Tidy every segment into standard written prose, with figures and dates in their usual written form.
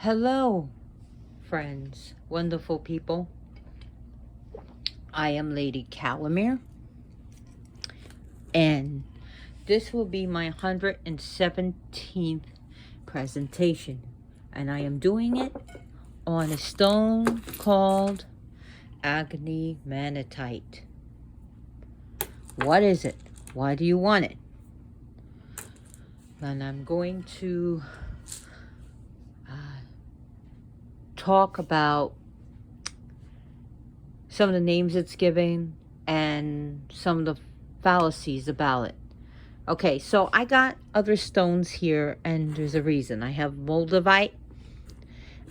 Hello, friends, wonderful people. I am Lady Calamere, and this will be my 117th presentation, and I am doing it on a stone called Agni Manitite. What is it? Why do you want it? And I'm going to talk about some of the names it's giving and some of the fallacies about it. Okay, so I got other stones here, and there's a reason. I have Moldavite.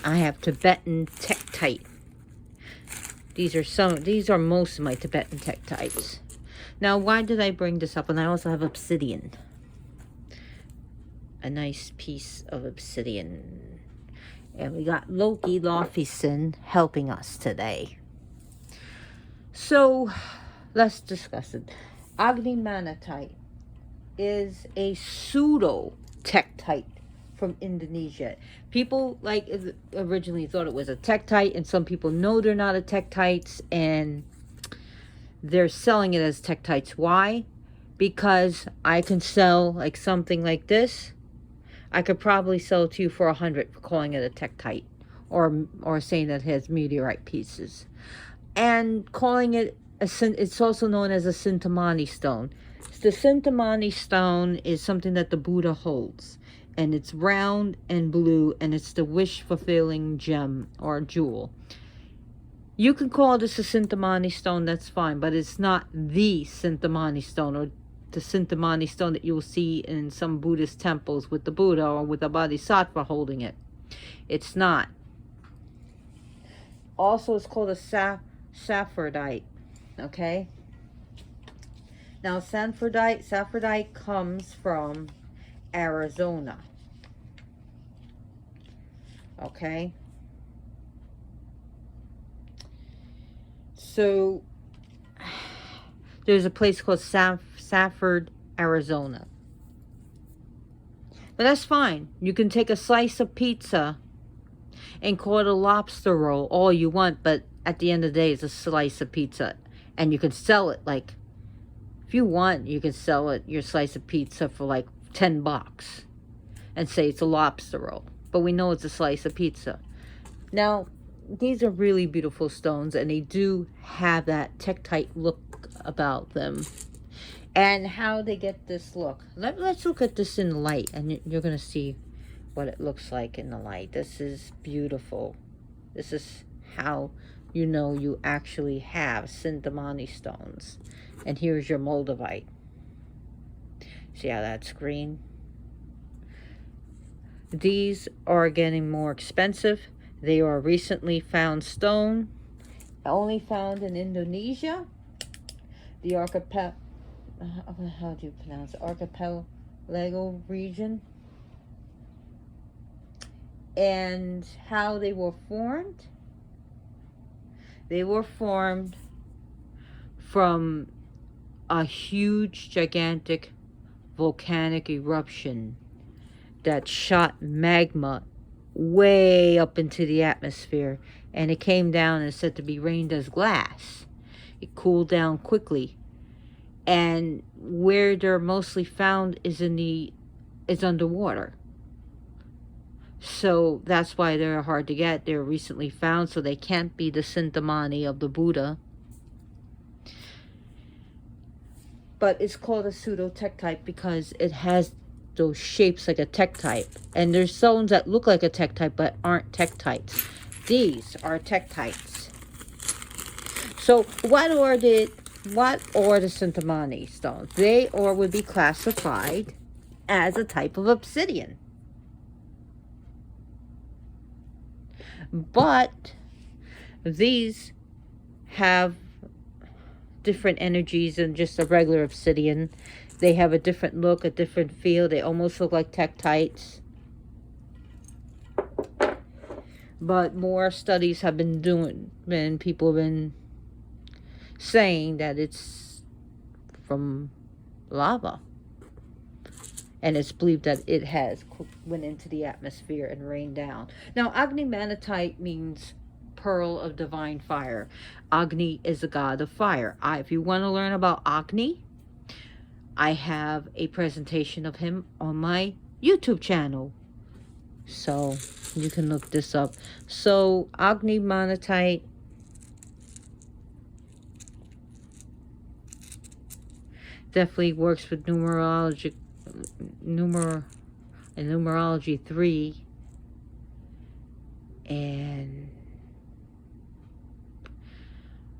I have Tibetan Tektite. These are most of my Tibetan Tektites. Now, why did I bring this up? And I also have obsidian. A nice piece of obsidian. And we got Loki Lofison helping us today. So, let's discuss it. Agni Manitite is a pseudo-tektite from Indonesia. People originally thought it was a tektite, and some people know they're not a tektites, and they're selling it as tektites. Why? Because I can sell something like this. I could probably sell it to you for 100 for calling it a tektite, or saying that it has meteorite pieces, and calling it it's also known as a Sintamani stone. The Sintamani stone is something that the Buddha holds, and it's round and blue, and it's the wish-fulfilling gem or jewel. You can call this a Sintamani stone, that's fine, but it's not the Sintamani stone, or the Sintamani stone that you'll see in some Buddhist temples with the Buddha or with a Bodhisattva holding it. It's not. Also, it's called a Saffordite, okay? Now, Saffordite comes from Arizona, okay? So, there's a place called Safford, Arizona. But that's fine. You can take a slice of pizza and call it a lobster roll all you want, but at the end of the day, it's a slice of pizza. And you can sell it if you want, you can sell it, your slice of pizza, for $10 and say it's a lobster roll. But we know it's a slice of pizza. Now, these are really beautiful stones, and they do have that tektite look about them. And how they get this look. Let's look at this in the light, and you're going to see what it looks like in the light. This is beautiful. This is how you know you actually have Sintamani stones. And here's your Moldavite. See how that's green? These are getting more expensive. They are recently found stone, only found in Indonesia. The archipelago region. And how they were formed? They were formed from a huge, gigantic volcanic eruption that shot magma way up into the atmosphere, and it came down and is said to be rained as glass. It cooled down quickly, and where they're mostly found is underwater. So that's why they're hard to get. They're recently found, so they can't be the Sintamani of the Buddha. But it's called a pseudo-tektite because it has those shapes like a tektite. And there's stones that look like a tektite but aren't tektites. These are tektites. So what are the Sintamani stones? They would be classified as a type of obsidian. But these have different energies than just a regular obsidian. They have a different look, a different feel. They almost look like tektites. But more studies have been people have been saying that it's from lava. and it's believed that it has went into the atmosphere and rained down. Now, Agni Manitite means pearl of divine fire. Agni is a god of fire. If you want to learn about Agni, I have a presentation of him on my YouTube channel, so you can look this up. So Agni Manitite definitely works with numerology 3, and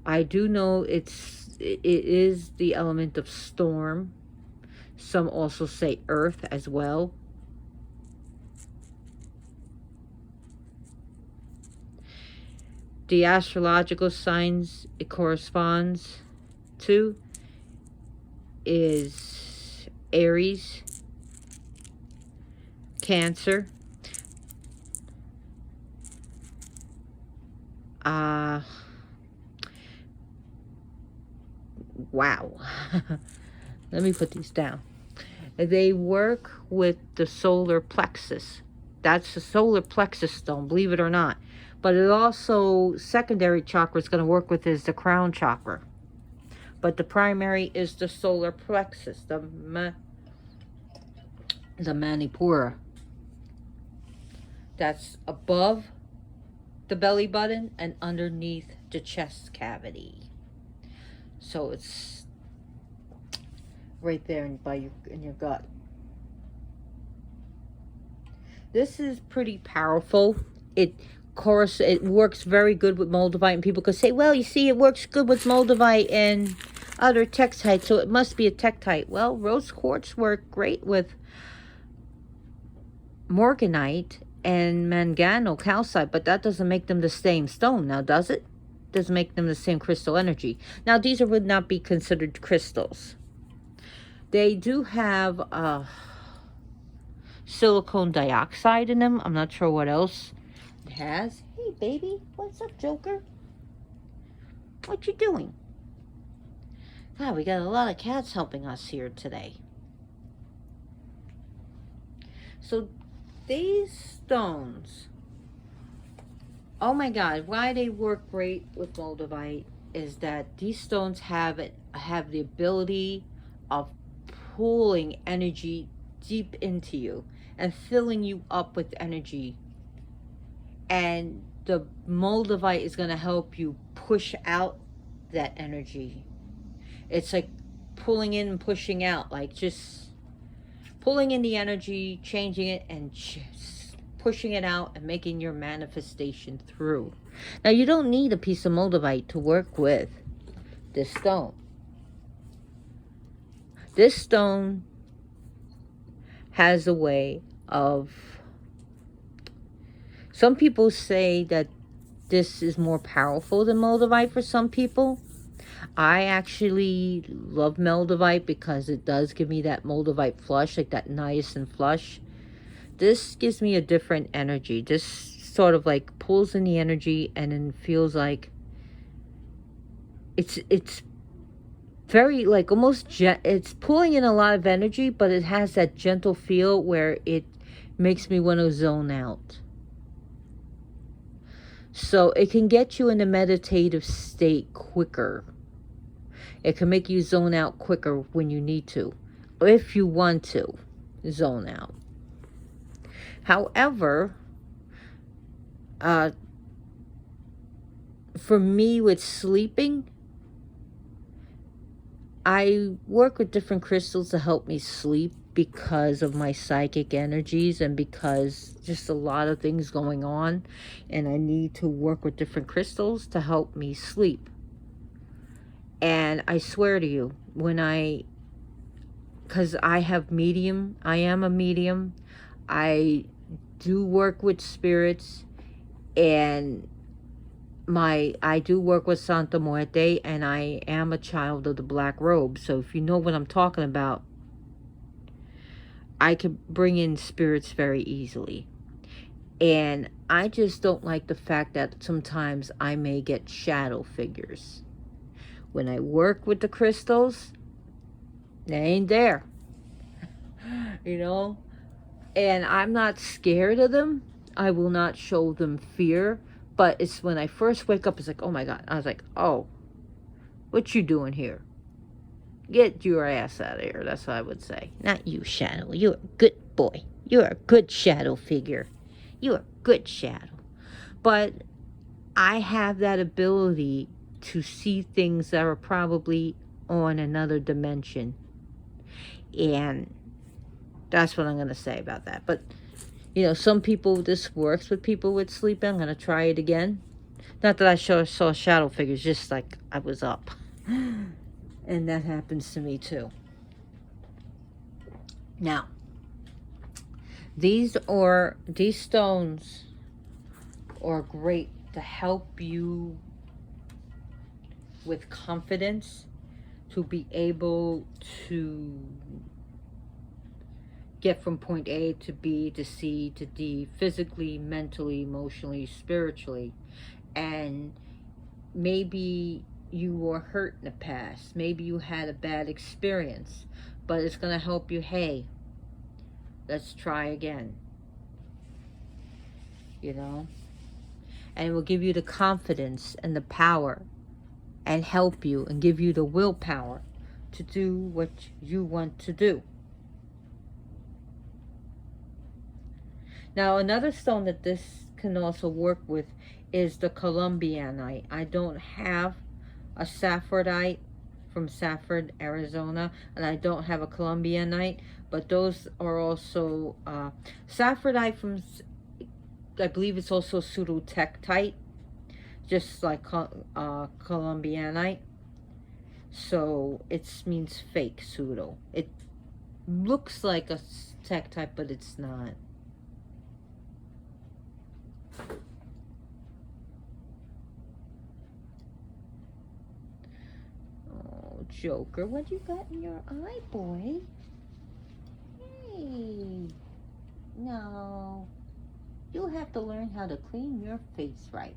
I do know it is the element of storm. Some also say earth as well. The astrological signs it corresponds to is Aries, Cancer, wow. Let me put these down. They work with the solar plexus. That's the solar plexus stone, believe it or not. But it also, secondary chakra is going to work with is the crown chakra. But the primary is the solar plexus, the Manipura. That's above the belly button and underneath the chest cavity. So it's right there in your gut. This is pretty powerful. It works very good with Moldavite, and people could say, well, you see, it works good with Moldavite and other tektite, so it must be a tektite. Well, rose quartz work great with morganite and mangano calcite, but that doesn't make them the same stone, now does it? Doesn't make them the same crystal energy. Now, these would not be considered crystals. They do have silicone dioxide in them. I'm not sure what else it has. Hey, baby, what's up, Joker? What you doing? God, we got a lot of cats helping us here today. So these stones, oh my God, why they work great with Moldavite is that these stones have the ability of pulling energy deep into you and filling you up with energy. And the Moldavite is going to help you push out that energy. It's like pulling in and pushing out, like just pulling in the energy, changing it, and just pushing it out and making your manifestation through. Now, you don't need a piece of Moldavite to work with this stone. This stone has a way of, some people say that this is more powerful than Moldavite for some people. I actually love Moldavite because it does give me that Moldavite flush, like that niacin flush. This gives me a different energy. This sort of like pulls in the energy and then feels like it's very like almost it's pulling in a lot of energy, but it has that gentle feel where it makes me want to zone out. So it can get you in a meditative state quicker. It can make you zone out quicker when you need to, if you want to zone out. However, for me with sleeping, I work with different crystals to help me sleep because of my psychic energies and because just a lot of things going on, and I need to work with different crystals to help me sleep. And I swear to you, because I am a medium, I do work with spirits, and I do work with Santa Muerte, and I am a child of the black robe. So if you know what I'm talking about, I can bring in spirits very easily. And I just don't like the fact that sometimes I may get shadow figures. When I work with the crystals, they ain't there. you know? And I'm not scared of them. I will not show them fear. But it's when I first wake up, it's like, oh my God. I was like, oh, what you doing here? Get your ass out of here. That's what I would say. Not you, Shadow. You're a good boy. You're a good shadow figure. You're a good shadow. But I have that ability to see things that are probably on another dimension. And that's what I'm going to say about that. But, you know, some people, this works with people with sleeping. I'm going to try it again. Not that I saw shadow figures, just like I was up. And that happens to me too. Now, these stones are great to help you with confidence, to be able to get from point A to B to C to D, physically, mentally, emotionally, spiritually. And maybe you were hurt in the past. Maybe you had a bad experience. But it's going to help you, hey, let's try again. You know? And it will give you the confidence and the power and help you and give you the willpower to do what you want to do. Now, another stone that this can also work with is the Columbianite. I don't have a Saffordite from Safford, Arizona, and I don't have a Columbianite, but those are also Saffordite from, I believe it's also pseudo-tektite, just like Columbianite. So it means fake, pseudo. It looks like a tektite, but it's not. Oh, Joker, what you got in your eye, boy? Hey, no. You'll have to learn how to clean your face right.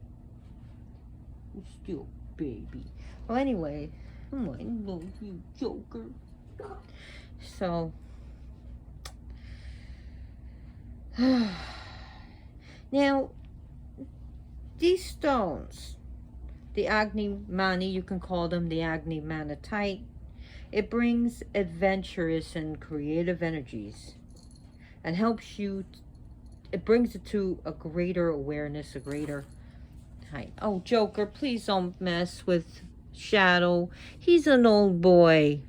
You still baby. Well, anyway, come on, I love you, Joker. So, now, these stones, the Agni Mani, you can call them the Agni Manitite, it brings adventurous and creative energies and helps you, it brings it to a greater awareness, a greater height. Oh, Joker, please don't mess with Shadow. He's an old boy.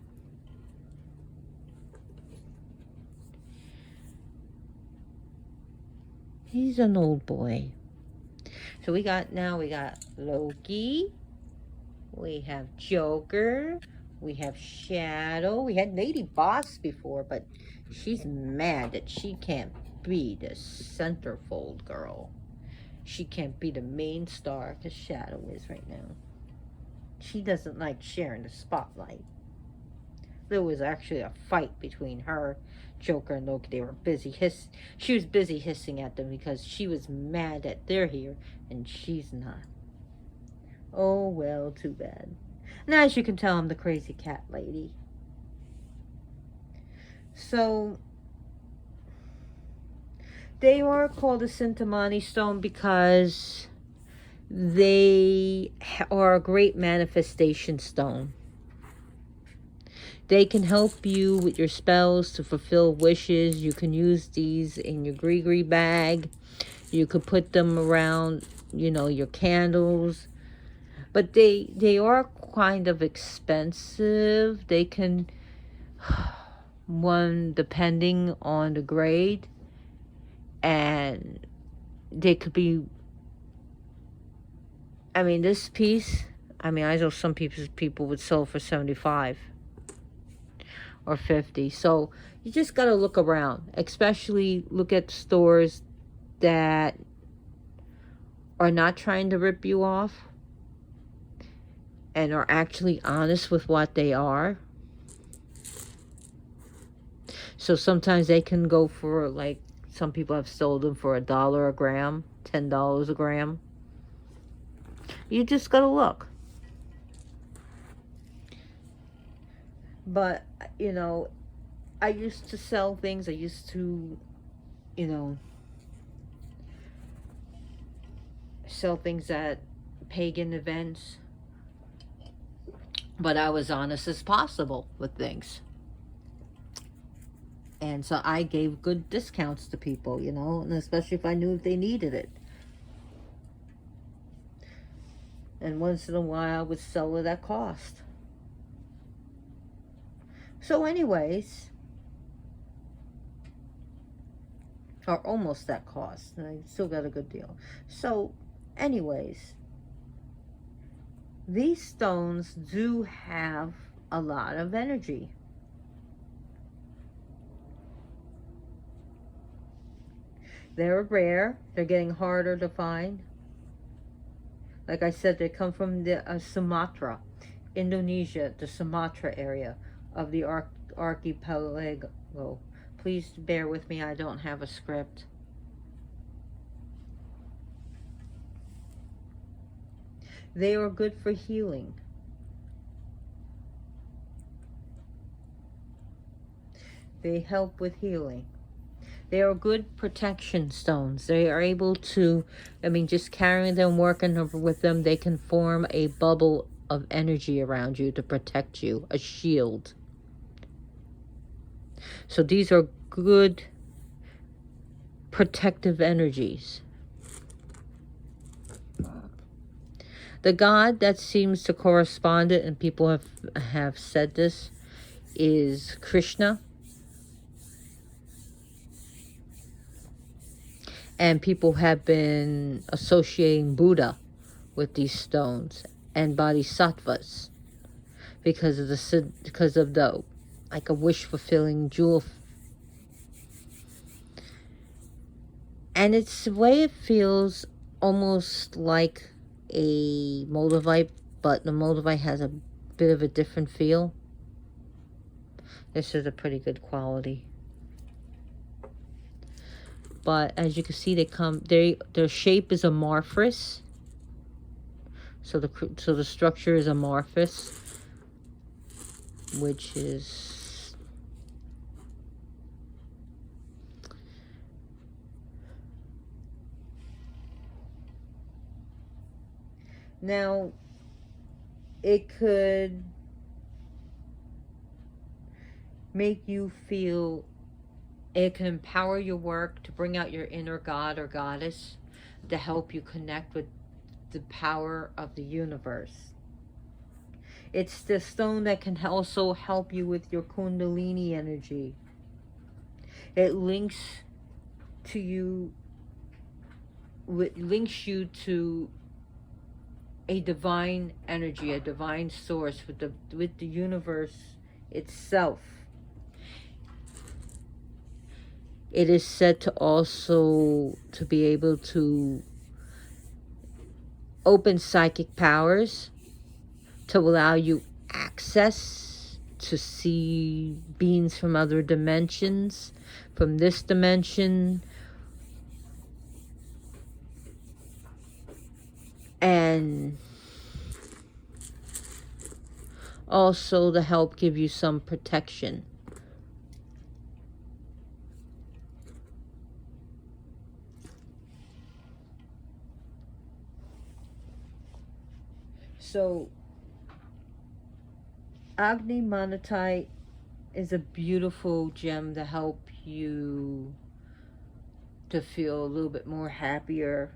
He's an old boy. So we got Loki. We have Joker. We have Shadow. We had Lady Boss before, but she's mad that she can't be the centerfold girl. She can't be the main star because Shadow is right now. She doesn't like sharing the spotlight. There was actually a fight between her, Joker, and Loki. They were busy she was busy hissing at them because she was mad that they're here and she's not. Oh, well, too bad. Now, as you can tell, I'm the crazy cat lady. So, they are called a Sintamani stone because they are a great manifestation stone. They can help you with your spells to fulfill wishes. You can use these in your gree bag. You could put them around, you know, your candles. But they are kind of expensive. They can, one, depending on the grade. And they could be, I mean, this piece, I mean, I know some people would sell for $75 or $50. So you just got to look around, especially look at stores that are not trying to rip you off and are actually honest with what they are. So sometimes they can go for, like, some people have sold them for $1 a gram, $10 a gram. You just got to look. But, you know, I used to sell things. I used to, you know, sell things at pagan events. But I was honest as possible with things. And so I gave good discounts to people, you know, and especially if I knew if they needed it. And once in a while I would sell it at cost. So anyways, or almost at cost, and I still got a good deal. So anyways, these stones do have a lot of energy. They're rare. They're getting harder to find. Like I said, they come from the Sumatra, Indonesia, the Sumatra area of the archipelago. Please bear with me, I don't have a script. They are good for healing. They help with healing. They are good protection stones. They are able to, I mean, just carrying them, working with them, they can form a bubble of energy around you to protect you, a shield. So these are good protective energies. The god that seems to correspond it, and people have said this, is Krishna. And people have been associating Buddha with these stones and bodhisattvas because of the like a wish fulfilling jewel. And it's the way it feels almost like a Moldavite, but the Moldavite has a bit of a different feel. This is a pretty good quality. But as you can see, their shape is amorphous. So the structure is amorphous, which is now it could make you feel, it can empower your work to bring out your inner god or goddess, to help you connect with the power of the universe. It's the stone that can also help you with your kundalini energy. It links you to a divine energy, a divine source, with the universe itself. It is said to also to be able to open psychic powers, to allow you access to see beings from other dimensions, from this dimension, and also to help give you some protection. So Agni Manitite is a beautiful gem to help you to feel a little bit more happier.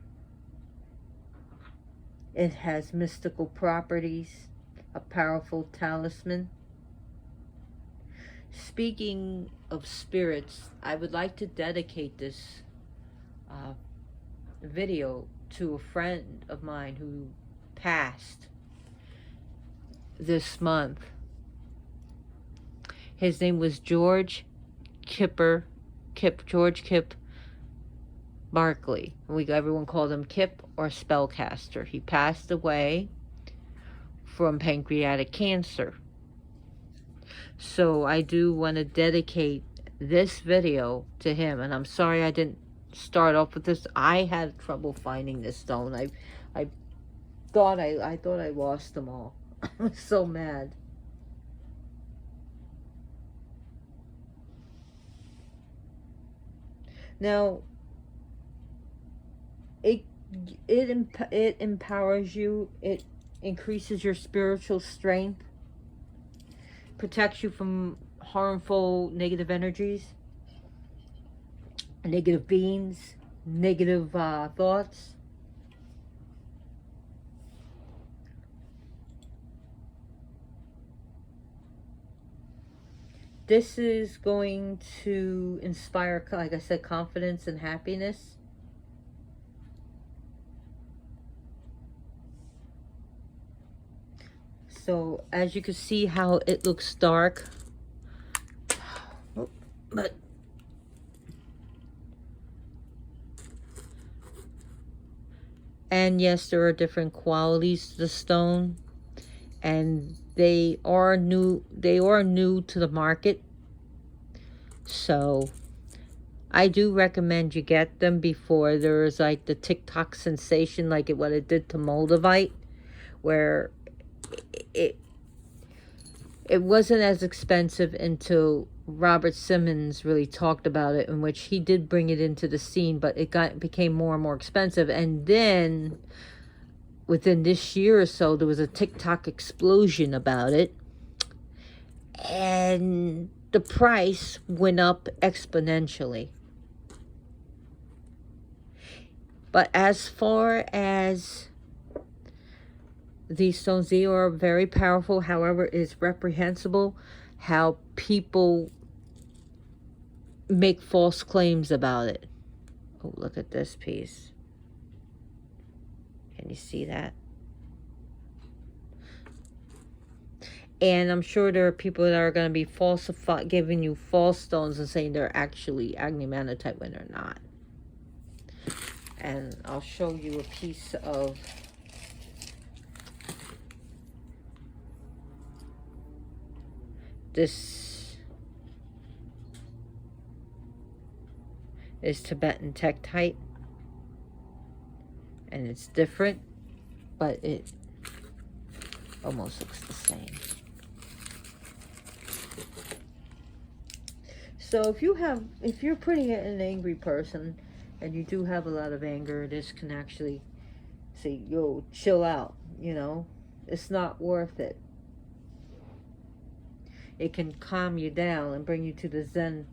It has mystical properties, a powerful talisman. Speaking of spirits, I would like to dedicate this video to a friend of mine who passed this month. His name was George Kip Barkley. Everyone called him Kip or Spellcaster. He passed away from pancreatic cancer. So I do want to dedicate this video to him, and I'm sorry I didn't start off with this. I had trouble finding this stone. I thought I lost them all. I was so mad. Now, it it empowers you. It increases your spiritual strength, protects you from harmful negative energies, negative beings, negative thoughts. This is going to inspire, like I said, confidence and happiness. So as you can see how it looks dark, but and yes, there are different qualities to the stone, and they are new to the market. So I do recommend you get them before there's like the TikTok sensation, like what it did to Moldavite, where it it wasn't as expensive until Robert Simmons really talked about it, in which he did bring it into the scene, but became more and more expensive. And then within this year or so, there was a TikTok explosion about it, and the price went up exponentially. But as far as these stones, they are very powerful. However, it's reprehensible how people make false claims about it. Oh, look at this piece. Can you see that? And I'm sure there are people that are going to be giving you false stones and saying they're actually Agni Manitite when they're not. And I'll show you a piece of this. Is Tibetan Tektite, and it's different, but it almost looks the same. So if you're pretty an angry person, and you do have a lot of anger, this can actually say, yo, chill out, you know, it's not worth it. It can calm you down and bring you to the Zen.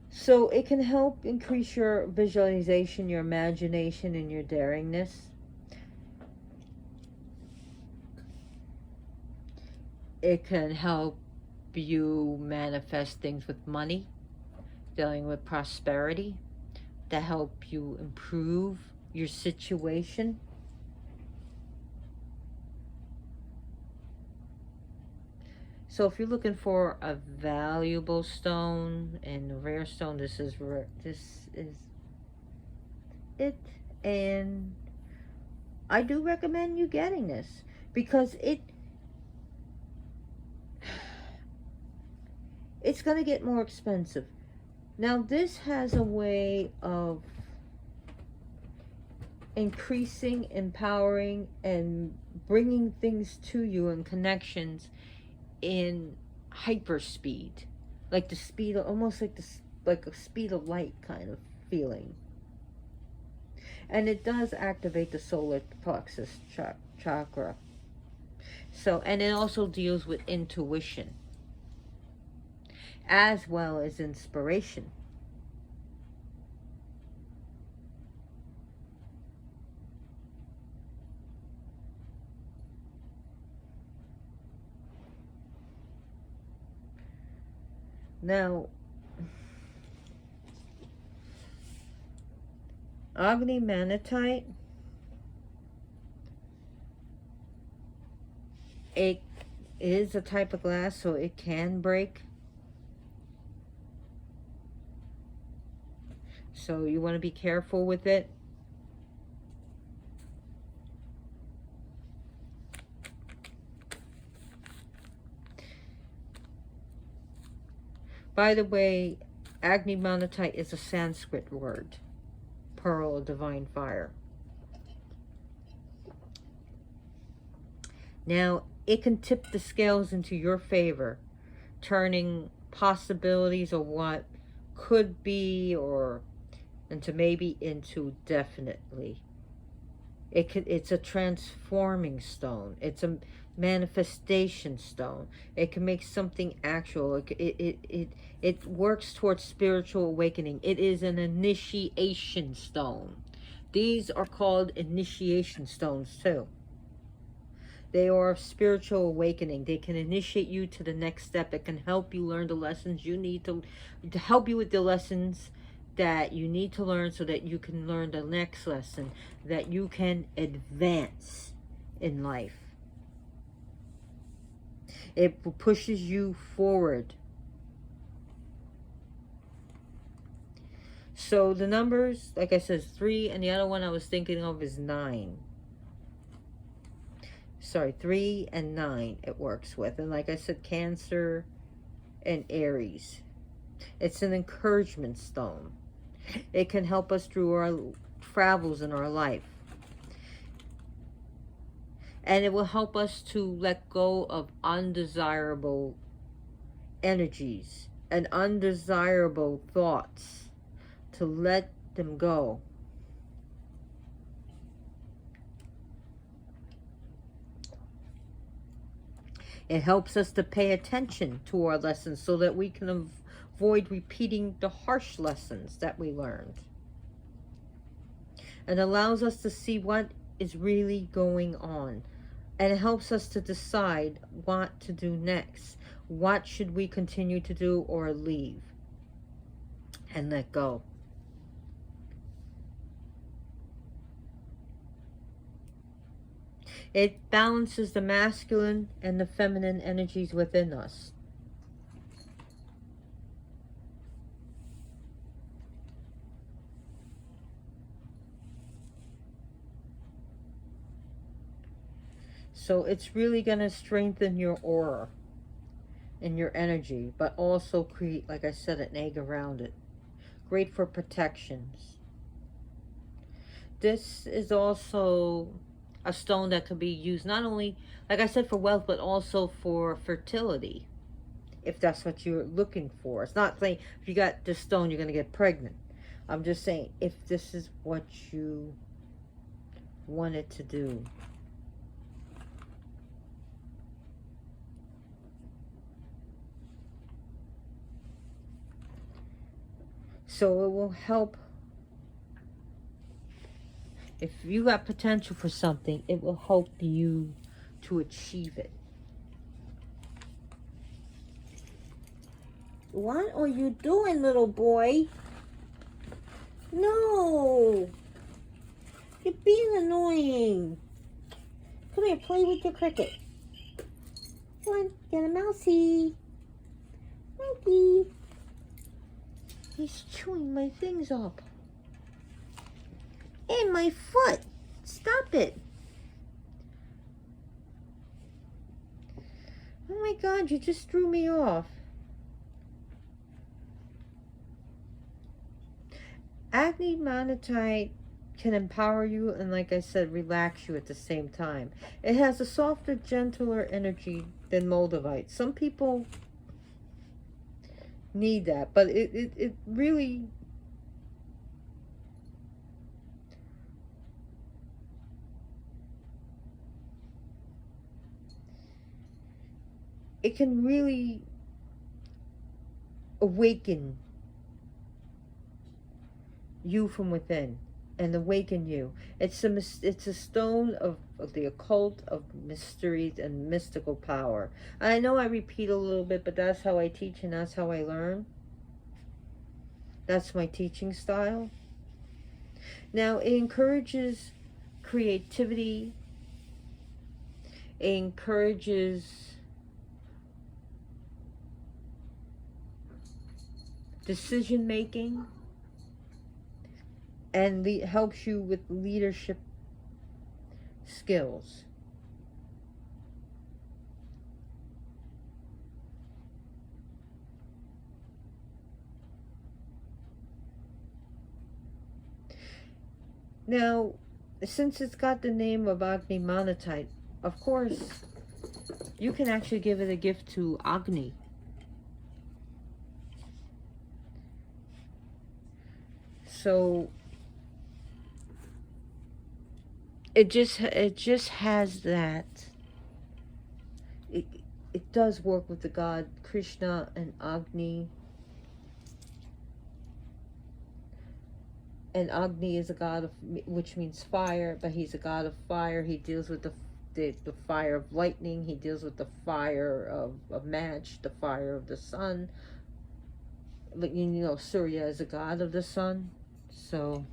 So it can help increase your visualization, your imagination, and your daringness. It can help you manifest things with money, dealing with prosperity, to help you improve your situation. So if you're looking for a valuable stone and a rare stone, this is it. And I do recommend you getting this, because it's going to get more expensive. Now this has a way of increasing, empowering, and bringing things to you and connections in hyper speed, like the speed of, almost like a speed of light kind of feeling. And it does activate the solar plexus chakra. So, and it also deals with intuition as well as inspiration. Now, Agni Manitite, it is a type of glass, so it can break. So you want to be careful with it. By the way, Agni Manitite is a Sanskrit word, pearl of divine fire. Now, it can tip the scales into your favor, turning possibilities of what could be, or into maybe into definitely. It's a transforming stone. It's a manifestation stone. It can make something actual. It works towards spiritual awakening. It is an initiation stone. These are called initiation stones too. They are spiritual awakening. They can initiate you to the next step. It can help you learn the lessons you need to help you with the lessons that you need to learn, so that you can learn the next lesson, that you can advance in life. It pushes you forward. So the numbers, like I said, is 3, and the other one I was thinking of is 9. Sorry, 3 and 9 it works with. And like I said, Cancer and Aries. It's an encouragement stone. It can help us through our travels in our life. And it will help us to let go of undesirable energies and undesirable thoughts, to let them go. It helps us to pay attention to our lessons, so that we can avoid repeating the harsh lessons that we learned. And allows us to see what is really going on. And it helps us to decide what to do next. What should we continue to do or leave and let go? It balances the masculine and the feminine energies within us. So it's really going to strengthen your aura and your energy, but also create, like I said, an egg around it. Great for protections. This is also a stone that could be used not only, like I said, for wealth, but also for fertility, if that's what you're looking for. It's not saying if you got this stone you're going to get pregnant. I'm just saying if this is what you wanted to do. So it will help. If you got potential for something, it will help you to achieve it. What are you doing, little boy? No! You're being annoying. Come here, play with your cricket. Come on, get a mousey. Monkey. He's chewing my things up. And my foot. Stop it. Oh my God, you just threw me off. Agni Manitite can empower you and, like I said, relax you at the same time. It has a softer, gentler energy than Moldavite. Some people need that, but it really it can really awaken you from within and awaken you. It's a stone of the occult, of mysteries and mystical power. I know I repeat a little bit, but that's how I teach and that's how I learn. That's my teaching style. Now, it encourages creativity. It encourages decision making, and helps you with leadership skills. Now, since it's got the name of Agni Manitite, of course, you can actually give it a gift to Agni. So it just has that. It, it does work with the god Krishna and Agni. And Agni is a god of, which means fire, but he's a god of fire. He deals with the fire of lightning. He deals with the fire of match, the fire of the sun. But you know, Surya is a god of the sun. So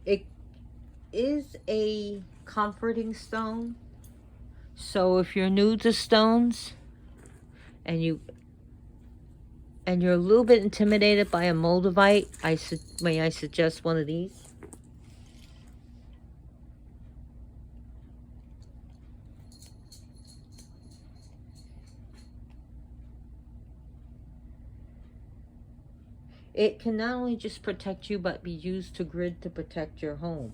it is a comforting stone. So if you're new to stones and you're a little bit intimidated by a Moldavite, may I suggest one of these? It can not only just protect you, but be used to grid to protect your home.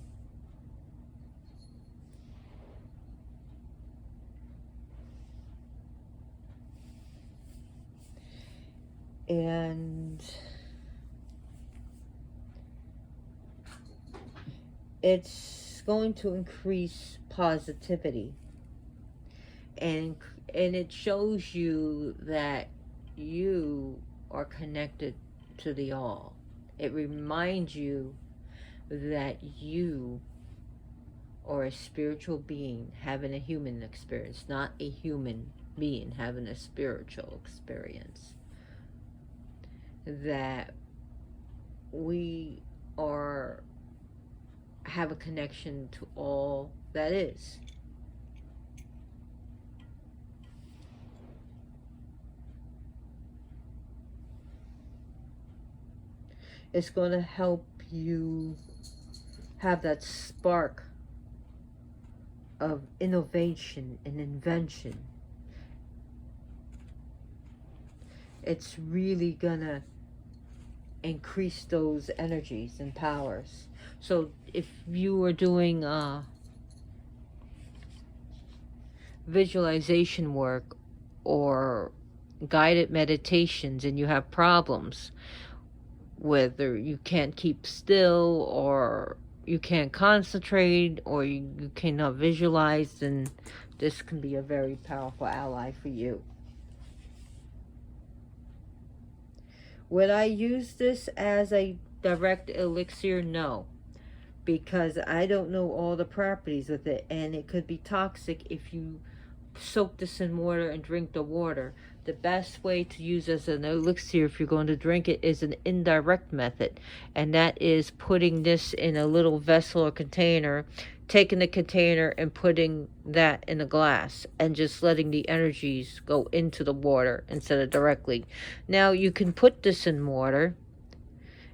And it's going to increase positivity. And it shows you that you are connected to the all. It reminds you that you are a spiritual being having a human experience, not a human being having a spiritual experience. That we have a connection to all that is. It's going to help you have that spark of innovation and invention. It's really gonna increase those energies and powers. So if you are doing visualization work or guided meditations and you have problems, whether you can't keep still or you can't concentrate or you cannot visualize, then this can be a very powerful ally for you. Would I use this as a direct elixir? No, because I don't know all the properties with it, and it could be toxic if you soak this in water and drink the water. The best way to use as an elixir if you're going to drink it is an indirect method, and that is putting this in a little vessel or container, taking the container and putting that in a glass and just letting the energies go into the water instead of directly. Now you can put this in water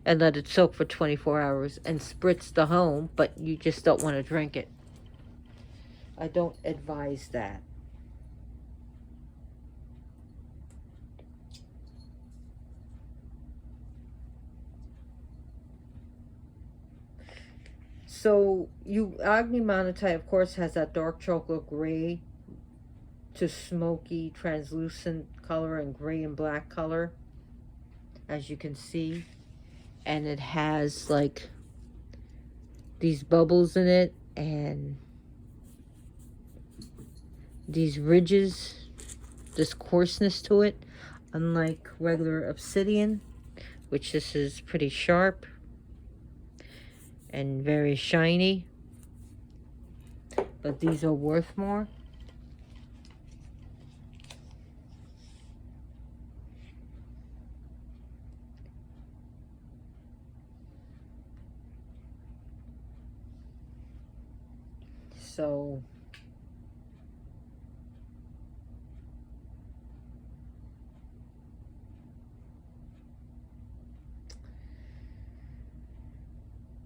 and let it soak for 24 hours and spritz the home, but you just don't want to drink it. I don't advise that. So Agni Manitite, of course, has that dark chocolate gray to smoky, translucent color and gray and black color, as you can see. And it has like these bubbles in it and these ridges, this coarseness to it, unlike regular obsidian, which this is pretty sharp and very shiny, but these are worth more. So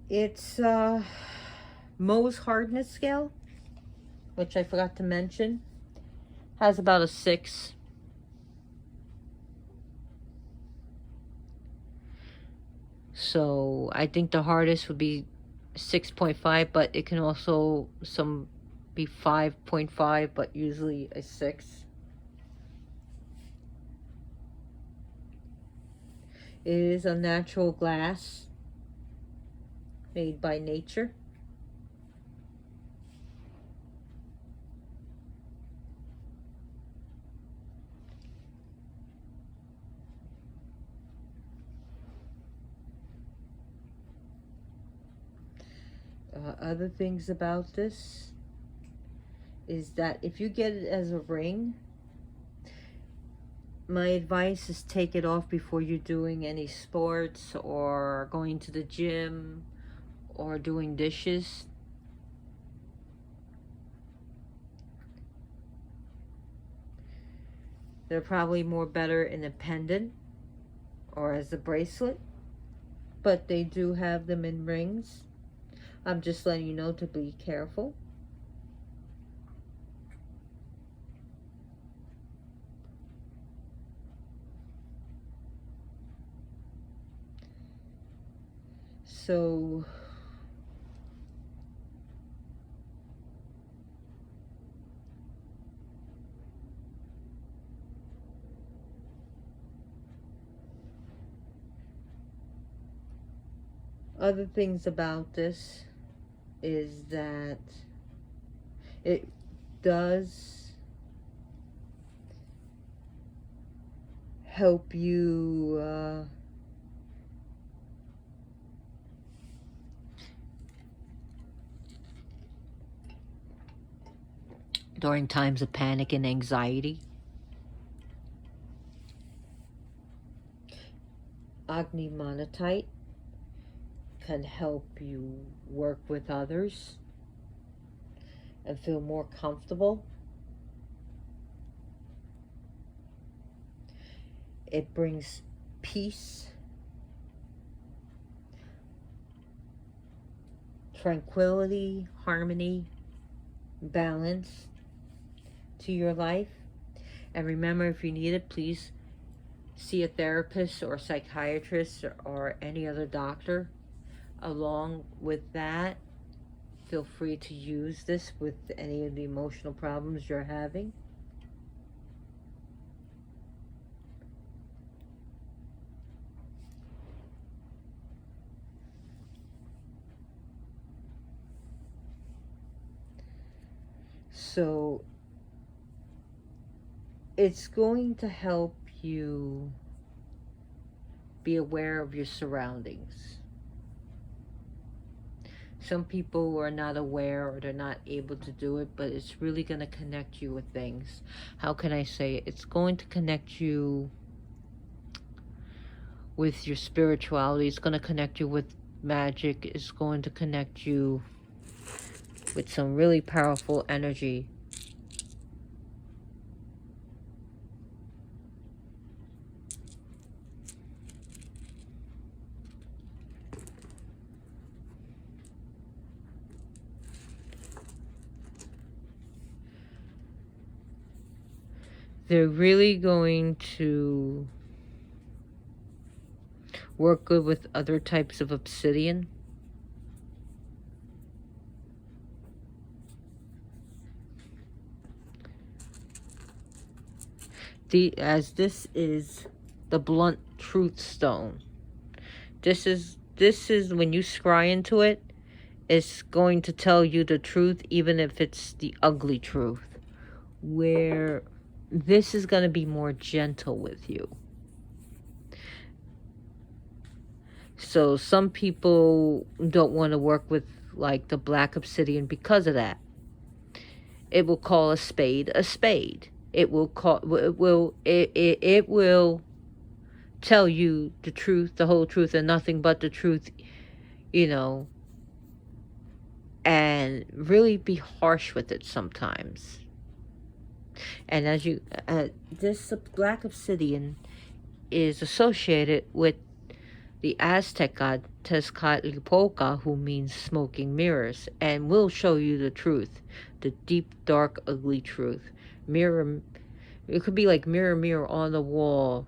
it's Mohs hardness scale, which I forgot to mention, has about a 6. So I think the hardest would be 6.5, but it can also be 5.5, but usually a 6. It is a natural glass made by nature. Other things about this is that if you get it as a ring, my advice is take it off before you're doing any sports or going to the gym or doing dishes. They're probably more better in a pendant or as a bracelet, but they do have them in rings. I'm just letting you know to be careful. So other things about this is that it does help you during times of panic and anxiety. Agni Manitite can help you work with others and feel more comfortable. It brings peace, tranquility, harmony, balance to your life. And remember, if you need it, please see a therapist or a psychiatrist or any other doctor. Along with that, feel free to use this with any of the emotional problems you're having. So it's going to help you be aware of your surroundings. Some people are not aware or they're not able to do it, but it's really going to connect you with things. How can I say it? It's going to connect you with your spirituality. It's going to connect you with magic. It's going to connect you with some really powerful energy. They're really going to work good with other types of obsidian. As this is the blunt truth stone. This is when you scry into it, it's going to tell you the truth, even if it's the ugly truth. Where this is going to be more gentle with you. So some people don't want to work with like the black obsidian because of that. It will call a spade a spade. It will tell you the truth, the whole truth, and nothing but the truth, you know, and really be harsh with it sometimes. And as you, this black obsidian is associated with the Aztec god Tezcatlipoca, who means smoking mirrors, and will show you the truth, the deep, dark, ugly truth. Mirror, it could be like mirror, mirror on the wall.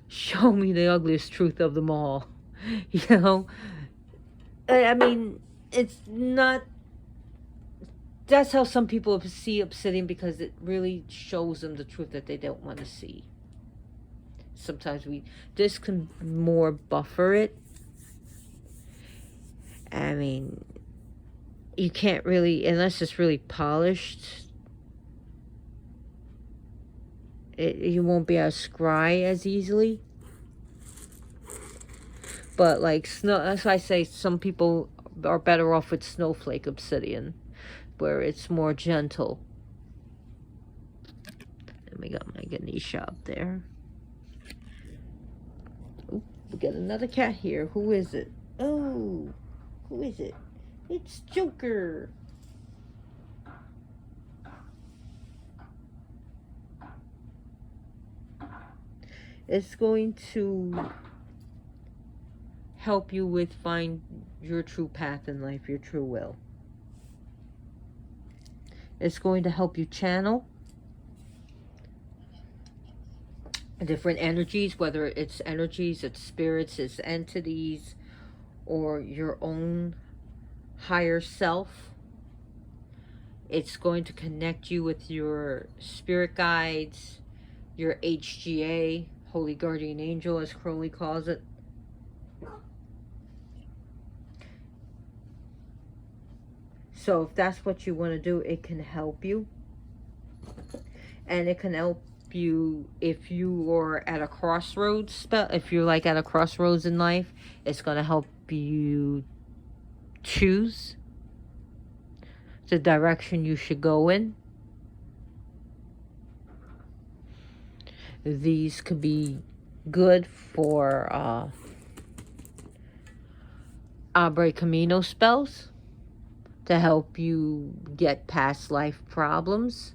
Show me the ugliest truth of them all. You know? I mean, it's not... That's how some people see obsidian, because it really shows them the truth that they don't want to see. Sometimes this can more buffer it. I mean, you can't really, unless it's really polished, you won't be able to scry as easily. But like snow, that's why I say some people are better off with snowflake obsidian, where it's more gentle. And we got my Ganesha up there. Ooh, we got another cat here. Who is it? Oh, who is it? It's Joker. It's going to help you with find your true path in life, your true will. It's going to help you channel different energies, whether it's energies, it's spirits, it's entities, or your own higher self. It's going to connect you with your spirit guides, your HGA, Holy Guardian Angel, as Crowley calls it. So if that's what you want to do, it can help you. And it can help you if you are at a crossroads. If you're like at a crossroads in life, it's going to help you choose the direction you should go in. These could be good for Abre Camino spells to help you get past life problems.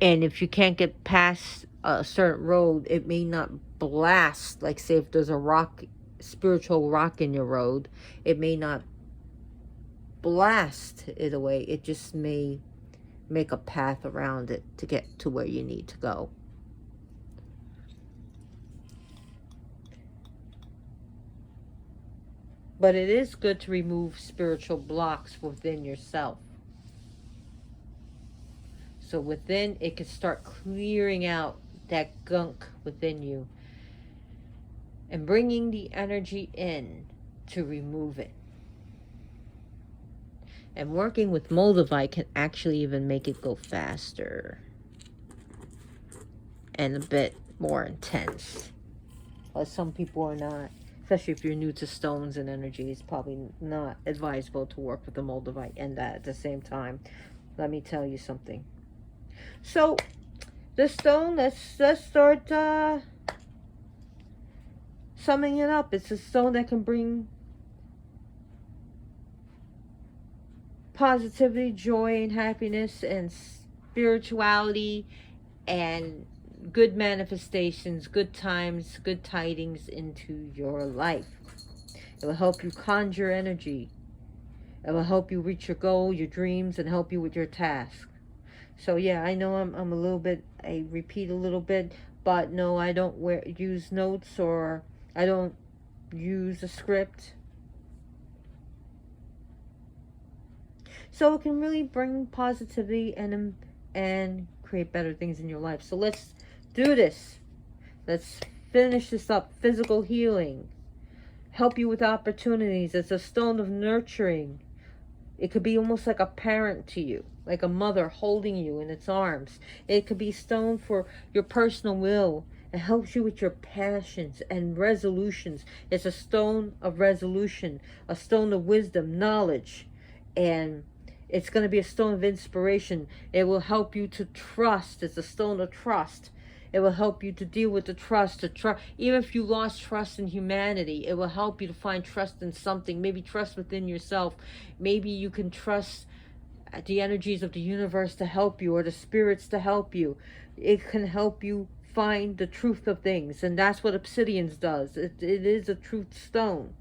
And if you can't get past a certain road, it may not blast. Like say if there's a rock, spiritual rock in your road, it may not blast it away. It just may make a path around it to get to where you need to go. But it is good to remove spiritual blocks within yourself. So within, it can start clearing out that gunk within you and bringing the energy in to remove it. And working with Moldavite can actually even make it go faster and a bit more intense. But some people are not. Especially if you're new to stones and energy, it's probably not advisable to work with the Moldavite and that at the same time. Let me tell you something. So, this stone, let's start summing it up. It's a stone that can bring positivity, joy, and happiness, and spirituality, and good manifestations, good times, good tidings into your life. It will help you conjure energy. It will help you reach your goal, your dreams, and help you with your task. So yeah, I know I'm a little bit, I repeat a little bit, but no, I don't use notes, or I don't use a script. So it can really bring positivity and create better things in your life. So let's do this. Let's finish this up. Physical healing. Help you with opportunities. It's a stone of nurturing. It could be almost like a parent to you, like a mother holding you in its arms. It could be stone for your personal will. It helps you with your passions and resolutions. It's a stone of resolution, a stone of wisdom, knowledge, and it's going to be a stone of inspiration. It will help you to trust. It's a stone of trust. It will help you to deal with the trust. Even if you lost trust in humanity, it will help you to find trust in something. Maybe trust within yourself. Maybe you can trust the energies of the universe to help you, or the spirits to help you. It can help you find the truth of things. And that's what obsidian does. It is a truth stone.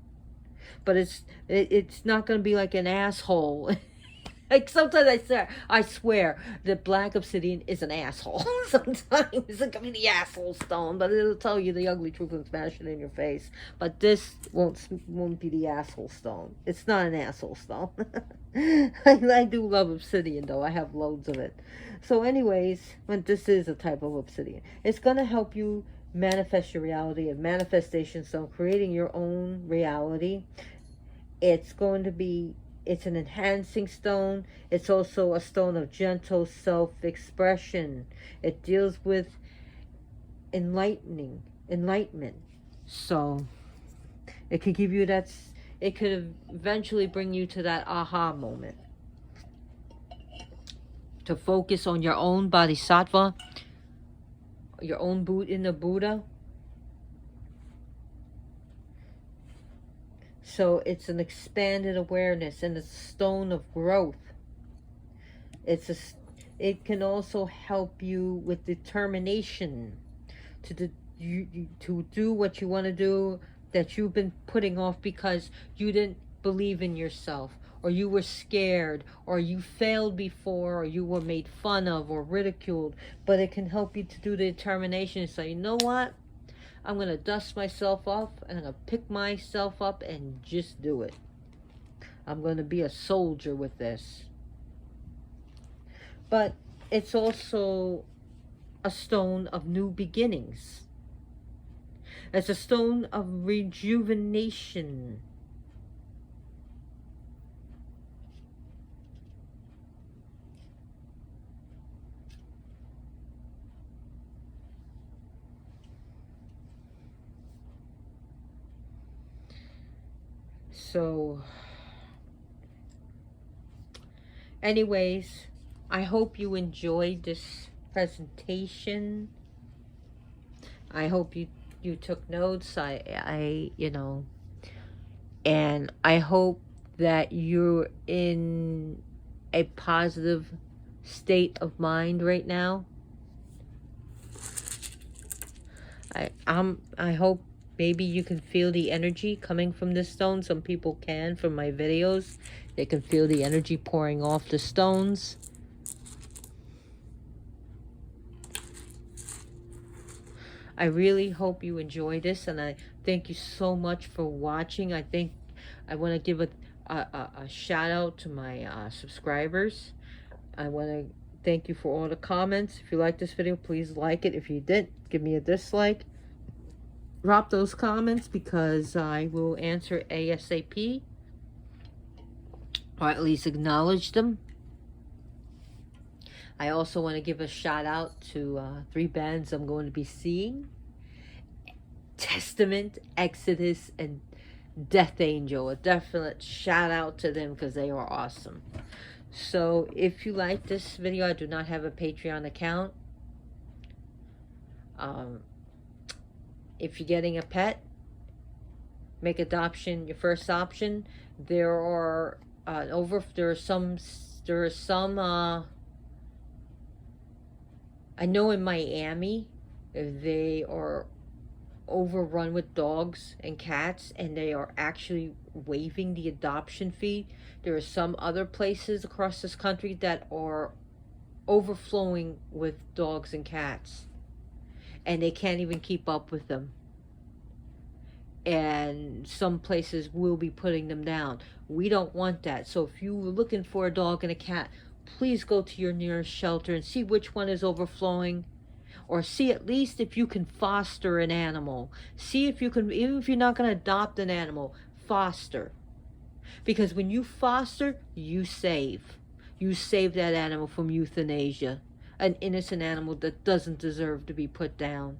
But it's not going to be like an asshole. Like sometimes I swear that black obsidian is an asshole. Sometimes it can be the asshole stone, but it'll tell you the ugly truth and smash it in your face. But this won't be the asshole stone. It's not an asshole stone. I do love obsidian though. I have loads of it. So, anyways, when this is a type of obsidian, it's gonna help you manifest your reality. A manifestation stone, creating your own reality. It's going to be, it's an enhancing stone. It's also a stone of gentle self-expression. It deals with enlightenment. So it could give you that, it could eventually bring you to that aha moment. To focus on your own bodhisattva, your own inner Buddha. So it's an expanded awareness and a stone of growth. It can also help you with determination to do what you want to do that you've been putting off because you didn't believe in yourself, or you were scared, or you failed before, or you were made fun of or ridiculed. But it can help you to do the determination and say, you know what? I'm going to dust myself off and I'm going to pick myself up and just do it. I'm going to be a soldier with this. But it's also a stone of new beginnings. It's a stone of rejuvenation. So, anyways, I hope you enjoyed this presentation. I hope you took notes. I you know, and I hope that you're in a positive state of mind right now. I hope maybe you can feel the energy coming from this stone. Some people can from my videos. They can feel the energy pouring off the stones. I really hope you enjoy this, and I thank you so much for watching. I want to give a shout out to my subscribers. I want to thank you for all the comments. If you like this video, please like it. If you didn't, give me a dislike. Drop those comments because I will answer ASAP, or at least acknowledge them. I also want to give a shout out to 3 bands I'm going to be seeing: Testament, Exodus, and Death Angel. A definite shout out to them because they are awesome. So if you like this video, I do not have a Patreon account. If you're getting a pet, make adoption your first option. There are some I know in Miami they are overrun with dogs and cats, and they are actually waiving the adoption fee. There are some other places across this country that are overflowing with dogs and cats, and they can't even keep up with them. And some places will be putting them down. We don't want that. So if you were looking for a dog and a cat, please go to your nearest shelter and see which one is overflowing, or see at least if you can foster an animal. See if you can, even if you're not going to adopt an animal, foster. Because when you foster, you save. You save that animal from euthanasia. An innocent animal that doesn't deserve to be put down.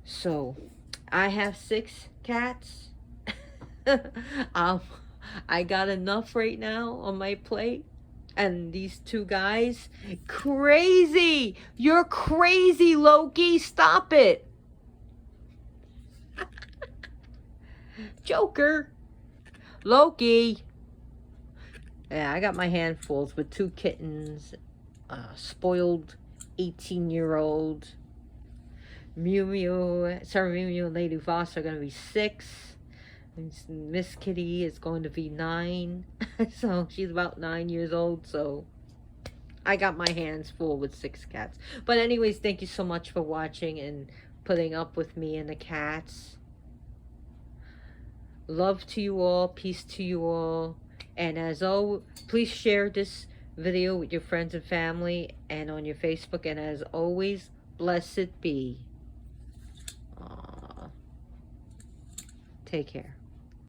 So, I have 6 cats. I got enough right now on my plate. And these 2 guys, crazy! You're crazy, Loki! Stop it! Joker! Loki! Yeah, I got my handfuls with 2 kittens, spoiled 18-year-old. Mew Mew, sorry, Mew Mew and Lady Voss are going to be 6. Miss Kitty is going to be 9. So she's about 9 years old. So I got my hands full with 6 cats. But anyways, thank you so much for watching and putting up with me and the cats. Love to you all. Peace to you all. And as always, please share this video with your friends and family and on your Facebook. And as always, blessed be. Take care.